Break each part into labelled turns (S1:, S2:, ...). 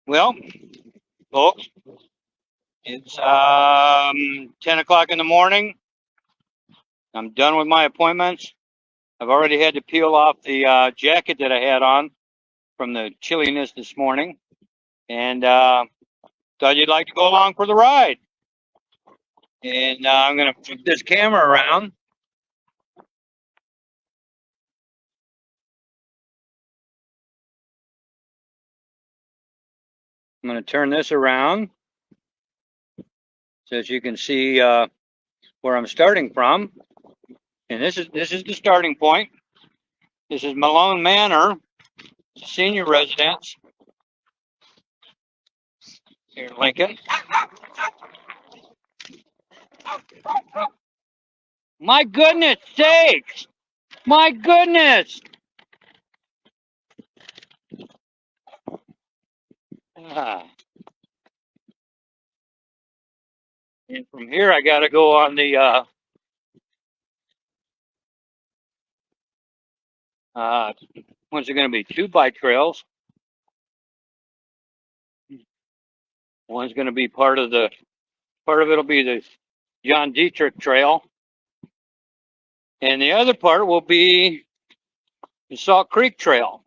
S1: Well, folks, it's 10 o'clock in the morning. I'm done with my appointments. I've already had to peel off the jacket that I had on from the chilliness this morning, and thought you'd like to go along for the ride. And I'm going to flip this camera around. I'm going to turn this around so that you can see where I'm starting from. And this is the starting point. This is Malone Manor, senior residence here in Lincoln. My goodness sakes! My goodness! Ah. And from here, I got to go on the when's it going to be? Two bike trails. One's going to be part of it'll be the John Detrich Trail, and the other part will be the Salt Creek Trail.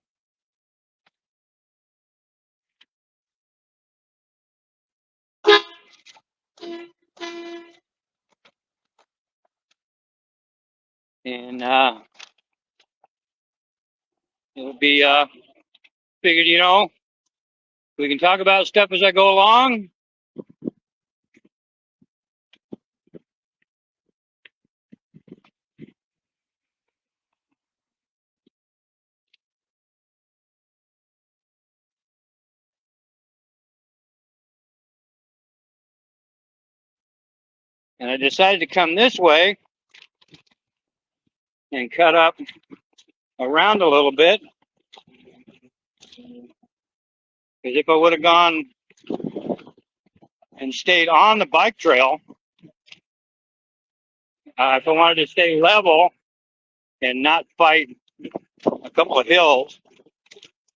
S1: And it'll be figured, we can talk about stuff as I go along. And I decided to come this way and cut up around a little bit, because if I would have gone and stayed on the bike trail, if I wanted to stay level and not fight a couple of hills,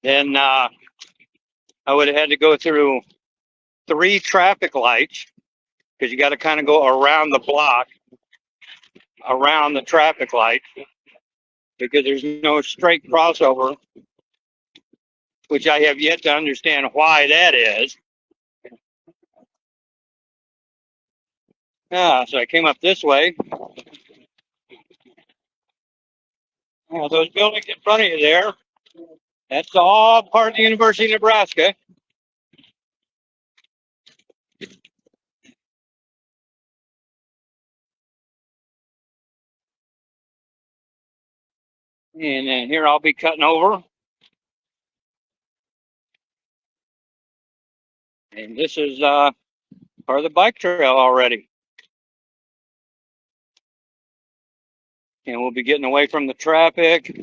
S1: then I would have had to go through 3 traffic lights, because you got to kind of go around the block, around the traffic light, because there's no straight crossover, which I have yet to understand why that is. So I came up this way. Those buildings in front of you there, that's all part of the University of Nebraska. And then here I'll be cutting over. And this is part of the bike trail already. And we'll be getting away from the traffic.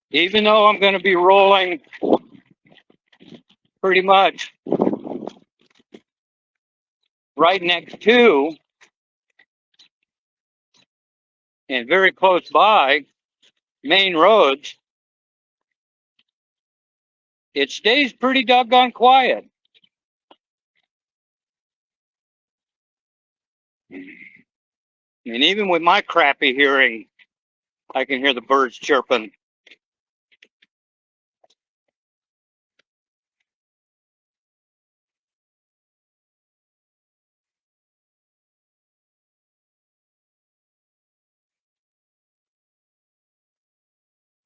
S1: Even though I'm going to be rolling pretty much right next to and very close by main roads, it stays pretty doggone quiet. And even with my crappy hearing, I can hear the birds chirping.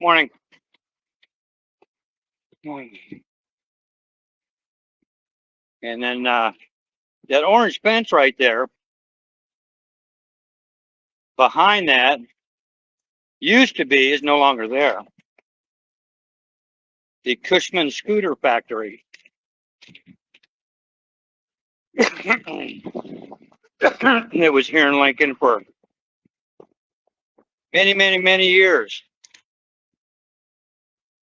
S1: Morning. Morning. And then that orange fence right there, behind that, used to be, is no longer there, the Cushman Scooter Factory. It was here in Lincoln for many, many, many years.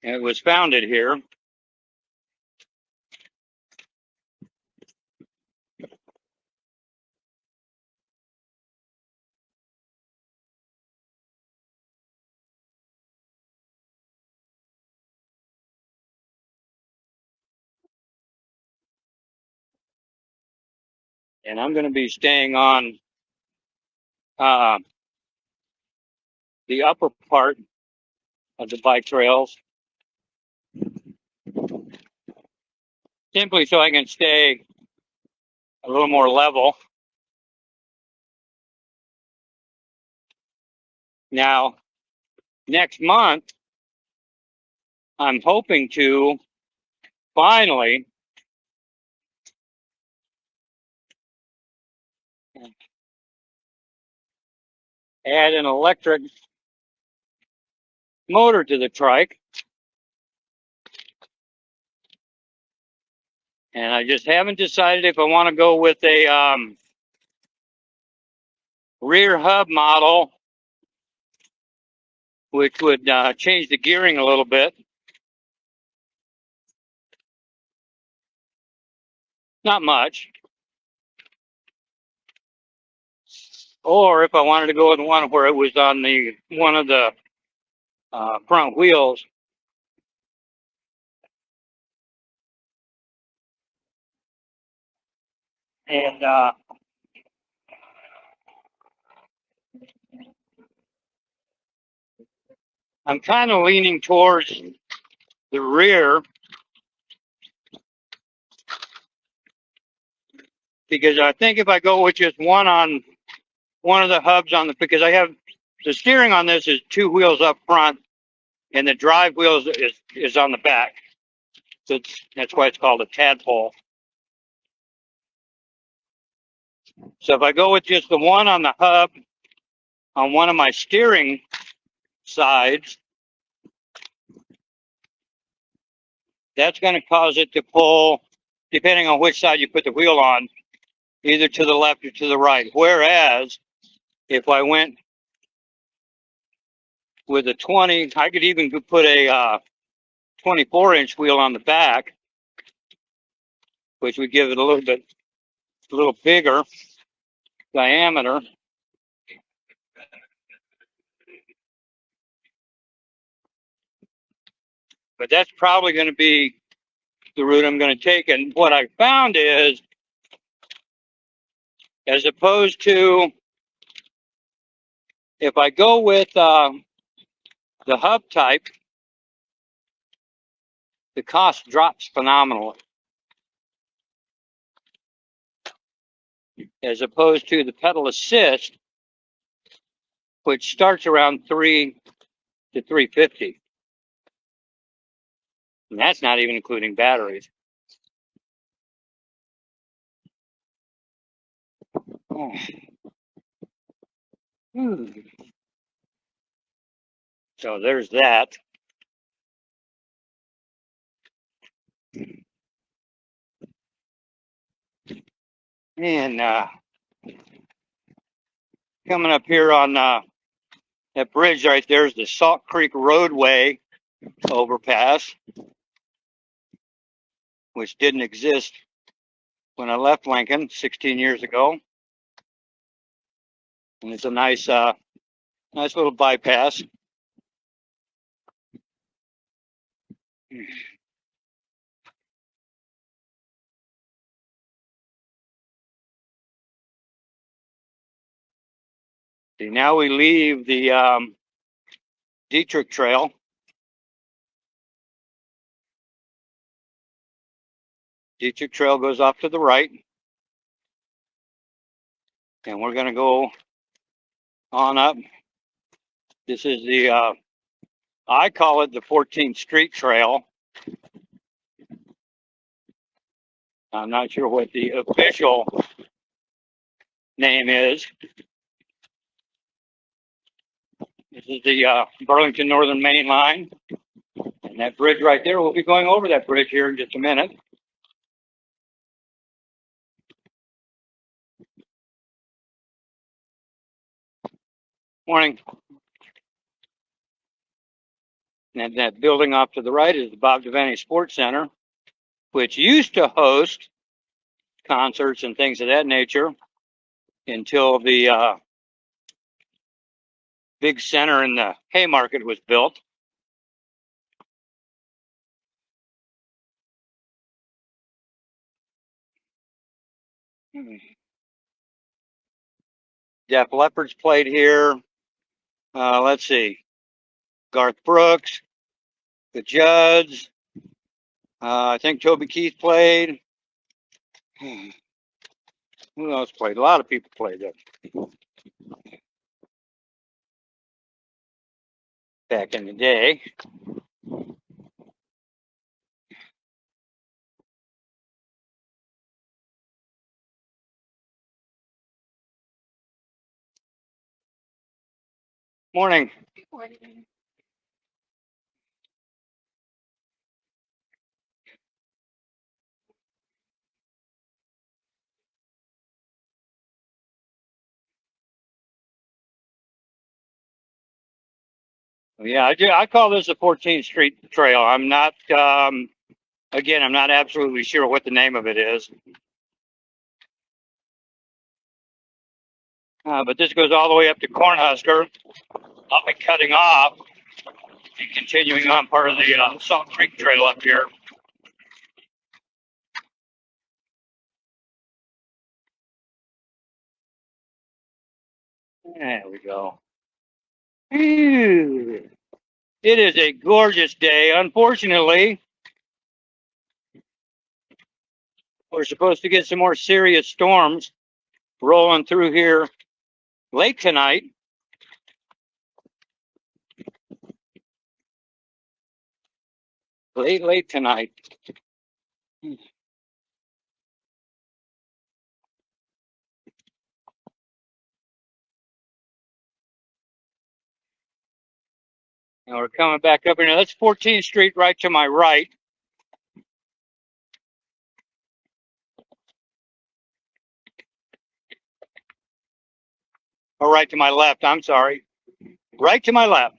S1: And it was founded here. And I'm going to be staying on uh, the upper part of the bike trails, simply so I can stay a little more level. Now, next month, I'm hoping to finally add an electric motor to the trike. And I just haven't decided if I want to go with a rear hub model, which would change the gearing a little bit. Not much. Or if I wanted to go with one where it was on the one of the front wheels. And I'm kind of leaning towards the rear because I think if I go with just one on one of the hubs on the, because I have the steering on this is two wheels up front and the drive wheels is on the back. So that's why it's called a tadpole. So if I go with just the one on the hub on one of my steering sides, that's going to cause it to pull, depending on which side you put the wheel on, either to the left or to the right. Whereas if I went with a 20, I could even put a 24-inch wheel on the back, which would give it a little bigger diameter. But that's probably going to be the route I'm going to take. And what I found is, as opposed to if I go with the hub type, the cost drops phenomenally. As opposed to the pedal assist, which starts around $300 to $350. And that's not even including batteries. Oh. So there's that. And coming up here on that bridge right there is the Salt Creek Roadway overpass, which didn't exist when I left Lincoln 16 years ago. And it's a nice little bypass. See, now we leave the Detrich Trail. Detrich Trail goes off to the right. And we're going to go on up. This is the, I call it the 14th Street Trail. I'm not sure what the official name is. This is the Burlington Northern Main Line. And that bridge right there, we'll be going over that bridge here in just a minute. Morning. And that building off to the right is the Bob Devaney Sports Center, which used to host concerts and things of that nature until the big center in the Haymarket was built. Def Leppard's played here. Let's see. Garth Brooks, the Judds. I think Toby Keith played. Who else played? A lot of people played there back in the day. Morning. Yeah, I call this a 14th Street Trail. I'm not, again, I'm not absolutely sure what the name of it is. But this goes all the way up to Cornhusker. I'll be cutting off and continuing on part of the Salt Creek Trail up here. There we go. It is a gorgeous day. Unfortunately, we're supposed to get some more serious storms rolling through here late tonight. Late tonight. And we're coming back up here. Now, that's 14th Street right to my right. Or right to my left, I'm sorry. Right to my left.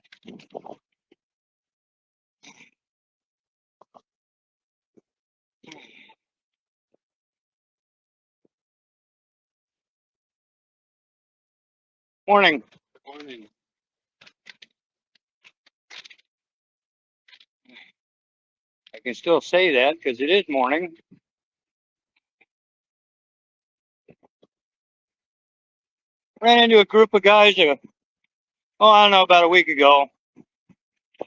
S1: Morning. Morning. I can still say that because it is morning. Ran into a group of guys, I don't know, about a week ago.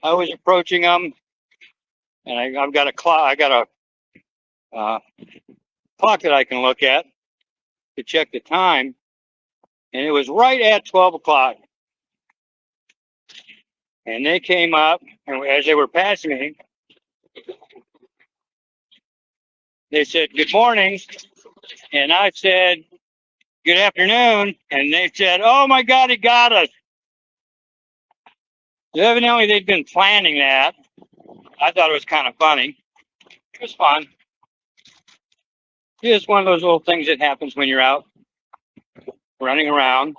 S1: I was approaching them, and I've got a clock. I got a clock that I can look at to check the time, and it was right at 12 o'clock. And they came up, and as they were passing me, they said, "Good morning," and I said, "Good afternoon," and they said, "Oh my God, he got us." So evidently, they'd been planning that. I thought it was kind of funny. It was fun. It's one of those little things that happens when you're out running around.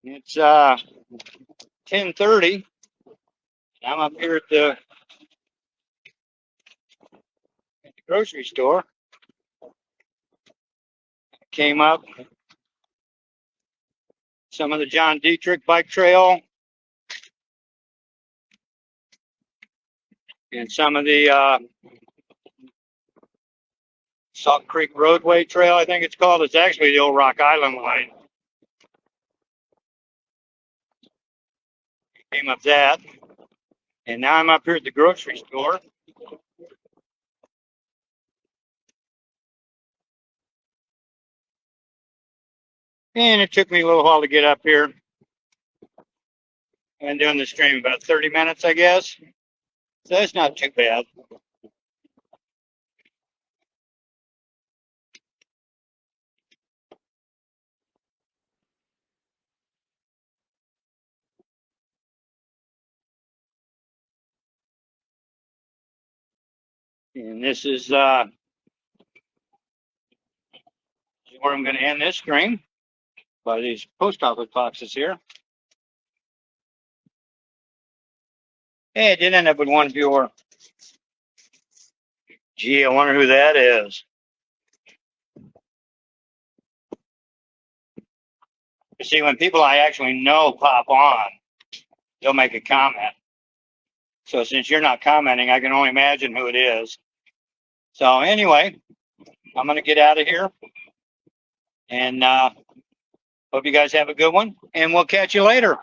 S1: It's 10:30. I'm up here at the grocery store. Came up some of the John Detrich bike trail and some of the Salt Creek Roadway Trail, I think it's called. It's actually the old Rock Island line. Came up that. And now I'm up here at the grocery store. And it took me a little while to get up here. I've been doing the stream about 30 minutes, I guess. So that's not too bad. And this is where I'm going to end this stream by these post office boxes here. Hey, I did end up with one viewer. Gee, I wonder who that is. You see, when people I actually know pop on, they'll make a comment. So since you're not commenting, I can only imagine who it is. So anyway, I'm going to get out of here. And hope you guys have a good one. And we'll catch you later.